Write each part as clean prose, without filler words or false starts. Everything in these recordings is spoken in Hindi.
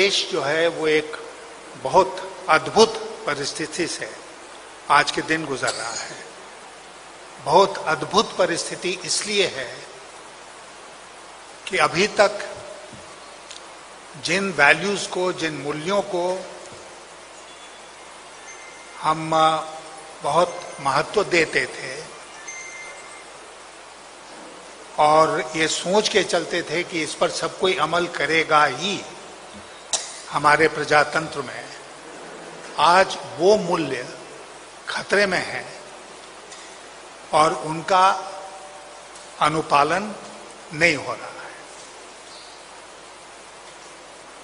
देश जो है वो एक बहुत अद्भुत परिस्थिति से आज के दिन गुजर रहा है। बहुत अद्भुत परिस्थिति इसलिए है कि अभी तक जिन वैल्यूज को, जिन मूल्यों को हम बहुत महत्व देते थे और ये सोच के चलते थे कि इस पर सब कोई अमल करेगा ही हमारे प्रजातंत्र में, आज वो मूल्य खतरे में है और उनका अनुपालन नहीं हो रहा है।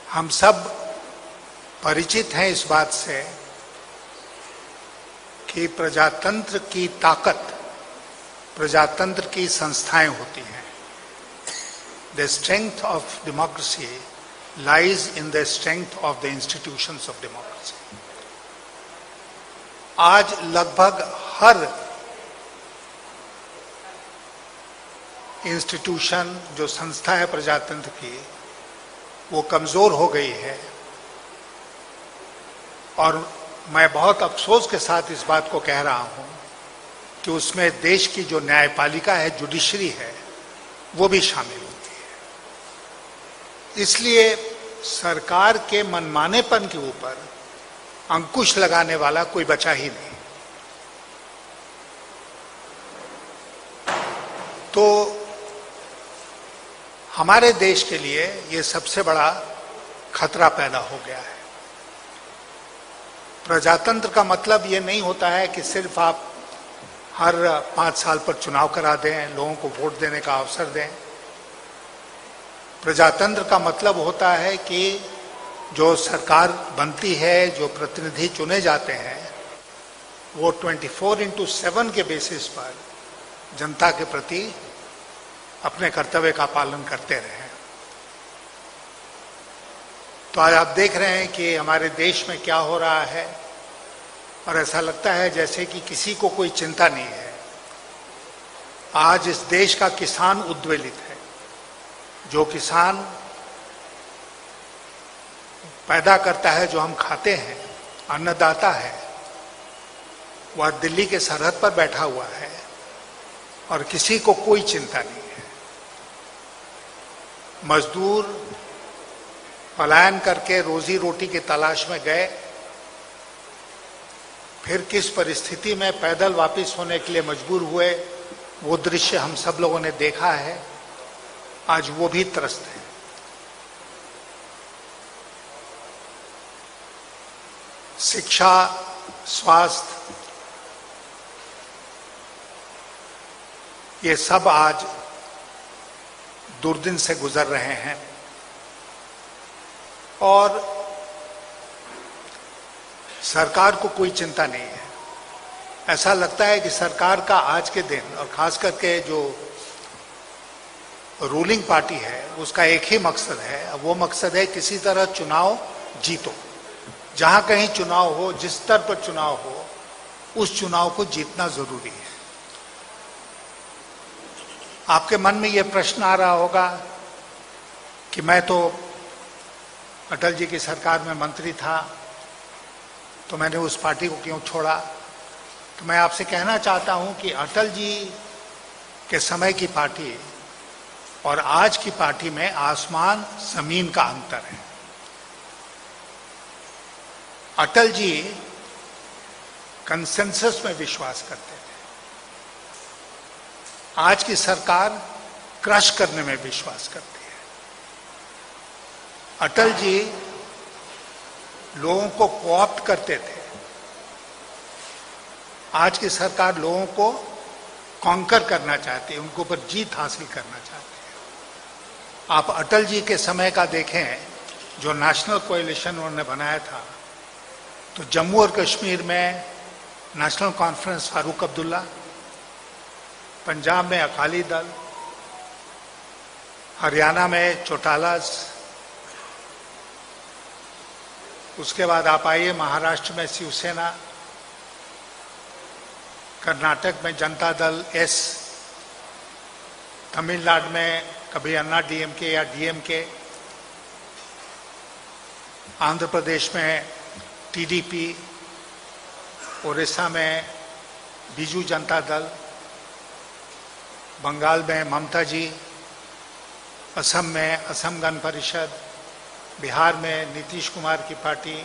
हम सब परिचित हैं इस बात से कि प्रजातंत्र की ताकत प्रजातंत्र की संस्थाएं होती हैं। The strength of democracy lies in the strength of the institutions of democracy. आज लगभग हर इंस्टीट्यूशन, जो संस्था है प्रजातंत्र की, वो कमजोर हो गई है और मैं बहुत अफसोस के साथ इस बात को कह रहा हूं कि उसमें देश की जो न्यायपालिका है, जुडिशरी है, वो भी शामिल होती है। इसलिए सरकार के मनमानेपन के ऊपर अंकुश लगाने वाला कोई बचा ही नहीं। तो हमारे देश के लिए ये सबसे बड़ा खतरा पैदा हो गया है। प्रजातंत्र का मतलब ये नहीं होता है कि सिर्फ आप हर 5 साल पर चुनाव करा दें, लोगों को वोट देने का अवसर दें। प्रजातंत्र का मतलब होता है कि जो सरकार बनती है, जो प्रतिनिधि चुने जाते हैं, वो 24/7 के बेसिस पर जनता के प्रति अपने कर्तव्य का पालन करते रहे। तो आज आप देख रहे हैं कि हमारे देश में क्या हो रहा है और ऐसा लगता है जैसे कि किसी को कोई चिंता नहीं है। आज इस देश का किसान उद्वेलित है। जो किसान पैदा करता है, जो हम खाते हैं, अन्नदाता है, वह दिल्ली के सरहद पर बैठा हुआ है और किसी को कोई चिंता नहीं है। मजदूर पलायन करके रोजी रोटी की तलाश में गए, फिर किस परिस्थिति में पैदल वापस होने के लिए मजबूर हुए, वो दृश्य हम सब लोगों ने देखा है। आज वो भी त्रस्त है। शिक्षा, स्वास्थ्य, ये सब आज दुर्दिन से गुजर रहे हैं और सरकार को कोई चिंता नहीं है। ऐसा लगता है कि सरकार का आज के दिन, और खास करके जो रूलिंग पार्टी है, उसका एक ही मकसद है। वो मकसद है किसी तरह चुनाव जीतो। जहां कहीं चुनाव हो, जिस स्तर पर चुनाव हो, उस चुनाव को जीतना जरूरी है। आपके मन में यह प्रश्न आ रहा होगा कि मैं तो अटल जी की सरकार में मंत्री था, तो मैंने उस पार्टी को क्यों छोड़ा। तो मैं आपसे कहना चाहता हूं कि अटल जी के समय की पार्टी और आज की पार्टी में आसमान जमीन का अंतर है। अटल जी कंसेंसस में विश्वास करते थे। आज की सरकार क्रश करने में विश्वास करती है। अटल जी लोगों को कोऑप्ट करते थे। आज की सरकार लोगों को कॉन्कर करना चाहती है, उनको पर जीत हासिल करना चाहती है। आप अटल जी के समय का देखें, जो नेशनल कोएलिशन उन्होंने बनाया था, तो जम्मू और कश्मीर में नेशनल कॉन्फ्रेंस फारूक अब्दुल्ला, पंजाब में अकाली दल, हरियाणा में चौटालाज, उसके बाद आप आइए महाराष्ट्र में शिवसेना, कर्नाटक में जनता दल एस, तमिलनाडु में कभी अन्ना डीएमके या डीएमके, आंध्र प्रदेश में टीडीपी, उड़ीसा में बीजू जनता दल, बंगाल में ममता जी, असम में असम गण परिषद, बिहार में नीतीश कुमार की पार्टी,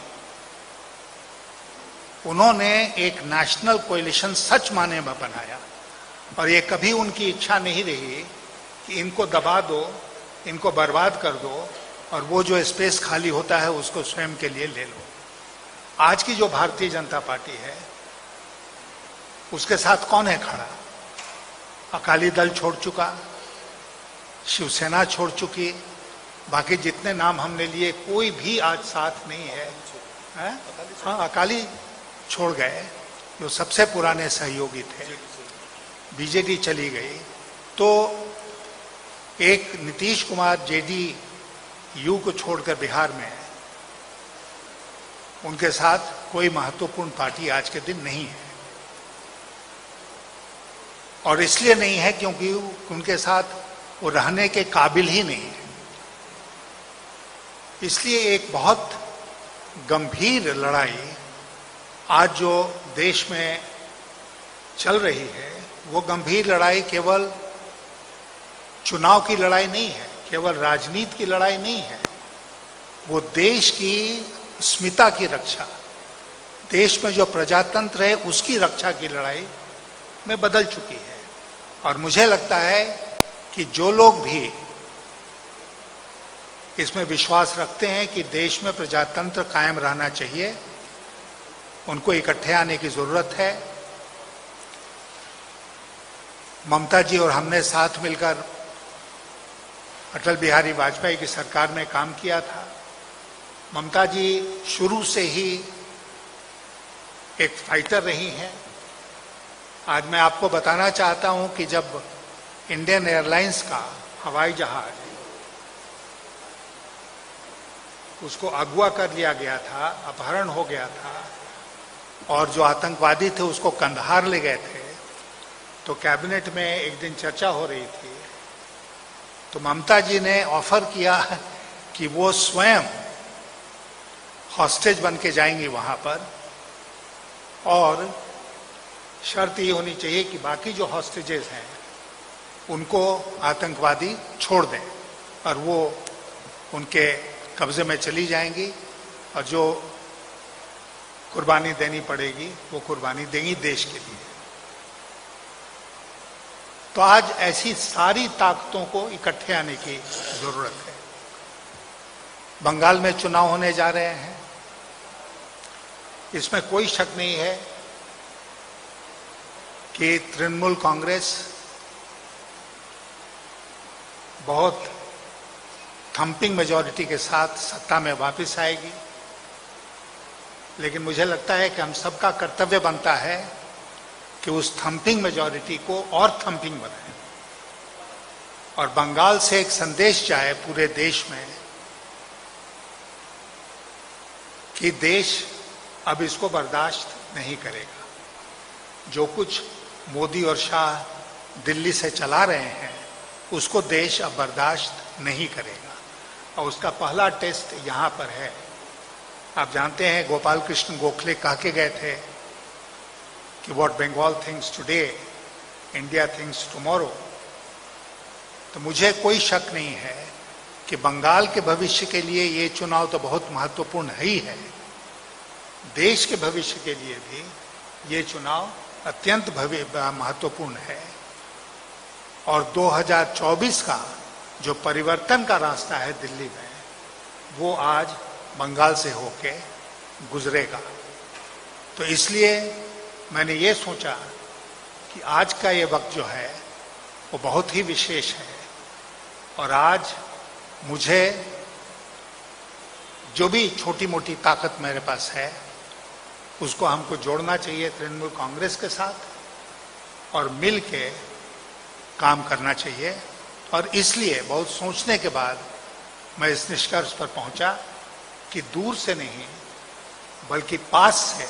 उन्होंने एक नेशनल कोएलिशन सच माने में बनाया। और ये कभी उनकी इच्छा नहीं रही कि इनको दबा दो, इनको बर्बाद कर दो और वो जो स्पेस खाली होता है उसको स्वयं के लिए ले लो। आज की जो भारतीय जनता पार्टी है उसके साथ कौन है खड़ा? अकाली दल छोड़ चुका, शिवसेना छोड़ चुकी, बाकी जितने नाम हमने लिए कोई भी आज साथ नहीं है, है? हाँ, अकाली छोड़ गए जो सबसे पुराने सहयोगी थे, बीजेडी चली गई। तो एक नीतीश कुमार जेडीयू को छोड़कर बिहार में, उनके साथ कोई महत्वपूर्ण पार्टी आज के दिन नहीं है। और इसलिए नहीं है क्योंकि उनके साथ वो रहने के काबिल ही नहीं है। इसलिए एक बहुत गंभीर लड़ाई आज जो देश में चल रही है, वो गंभीर लड़ाई केवल चुनाव की लड़ाई नहीं है, केवल राजनीति की लड़ाई नहीं है, वो देश की अस्मिता की रक्षा, देश में जो प्रजातंत्र है उसकी रक्षा की लड़ाई में बदल चुकी है। और मुझे लगता है कि जो लोग भी इसमें विश्वास रखते हैं कि देश में प्रजातंत्र कायम रहना चाहिए, उनको इकट्ठे आने की जरूरत है। ममता जी और हमने साथ मिलकर अटल बिहारी वाजपेयी की सरकार में काम किया था। ममता जी शुरू से ही एक फाइटर रही हैं। आज मैं आपको बताना चाहता हूं कि जब इंडियन एयरलाइंस का हवाई जहाज उसको अगवा कर लिया गया था, अपहरण हो गया था, और जो आतंकवादी थे उसको कंधार ले गए थे, तो कैबिनेट में एक दिन चर्चा हो रही थी, तो ममता जी ने ऑफर किया कि वो स्वयं हॉस्टेज बन के जाएंगी वहां पर, और शर्त ये होनी चाहिए कि बाकी जो हॉस्टेजेस हैं उनको आतंकवादी छोड़ दें और वो उनके कब्जे में चली जाएंगी, और जो कुर्बानी देनी पड़ेगी वो कुर्बानी देंगी देश के लिए। तो आज ऐसी सारी ताकतों को इकट्ठे आने की जरूरत है। बंगाल में चुनाव होने जा रहे हैं, इसमें कोई शक नहीं है कि तृणमूल कांग्रेस बहुत थंपिंग मेजॉरिटी के साथ सत्ता में वापस आएगी। लेकिन मुझे लगता है कि हम सबका कर्तव्य बनता है कि उस थंपिंग मेजॉरिटी को और थंपिंग बनाए, और बंगाल से एक संदेश जाए पूरे देश में कि देश अब इसको बर्दाश्त नहीं करेगा। जो कुछ मोदी और शाह दिल्ली से चला रहे हैं उसको देश अब बर्दाश्त नहीं करेगा, और उसका पहला टेस्ट यहां पर है। आप जानते हैं गोपाल कृष्ण गोखले कह के गए थे कि what Bengal thinks today India thinks tomorrow. तो मुझे कोई शक नहीं है कि बंगाल के भविष्य के लिए ये चुनाव तो बहुत महत्वपूर्ण ही है, देश के भविष्य के लिए भी ये चुनाव अत्यंत महत्वपूर्ण है। और 2024 का जो परिवर्तन का रास्ता है दिल्ली में, वो आज बंगाल से होके गुजरेगा। तो इसलिए मैंने ये सोचा कि आज का ये वक्त जो है वो बहुत ही विशेष है, और आज मुझे जो भी छोटी मोटी ताकत मेरे पास है उसको हमको जोड़ना चाहिए तृणमूल कांग्रेस के साथ और मिल के काम करना चाहिए। और इसलिए बहुत सोचने के बाद मैं इस निष्कर्ष पर पहुंचा कि दूर से नहीं बल्कि पास से,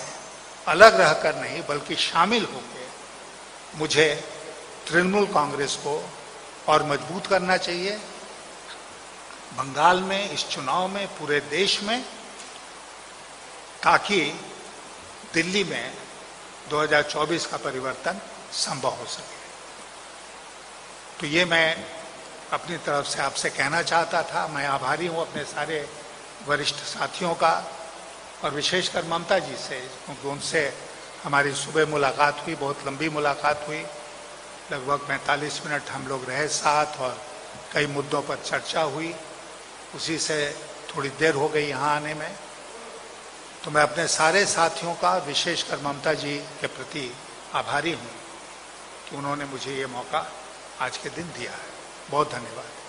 अलग रहकर नहीं बल्कि शामिल होकर मुझे तृणमूल कांग्रेस को और मजबूत करना चाहिए। बंगाल में, इस चुनाव में, पूरे देश में ताकि दिल्ली में 2024 का परिवर्तन संभव हो सके। तो ये मैं अपनी तरफ से आपसे कहना चाहता था। मैं आभारी हूँ अपने सारे वरिष्ठ साथियों का और विशेषकर ममता जी से, क्योंकि उनसे हमारी सुबह मुलाकात हुई, बहुत लंबी मुलाकात हुई, लगभग 45 मिनट हम लोग रहे साथ और कई मुद्दों पर चर्चा हुई। उसी से थोड़ी देर हो गई यहाँ आने में। तो मैं अपने सारे साथियों का, विशेषकर ममता जी के प्रति आभारी हूँ कि उन्होंने मुझे ये मौका आज के दिन दिया है। बहुत धन्यवाद।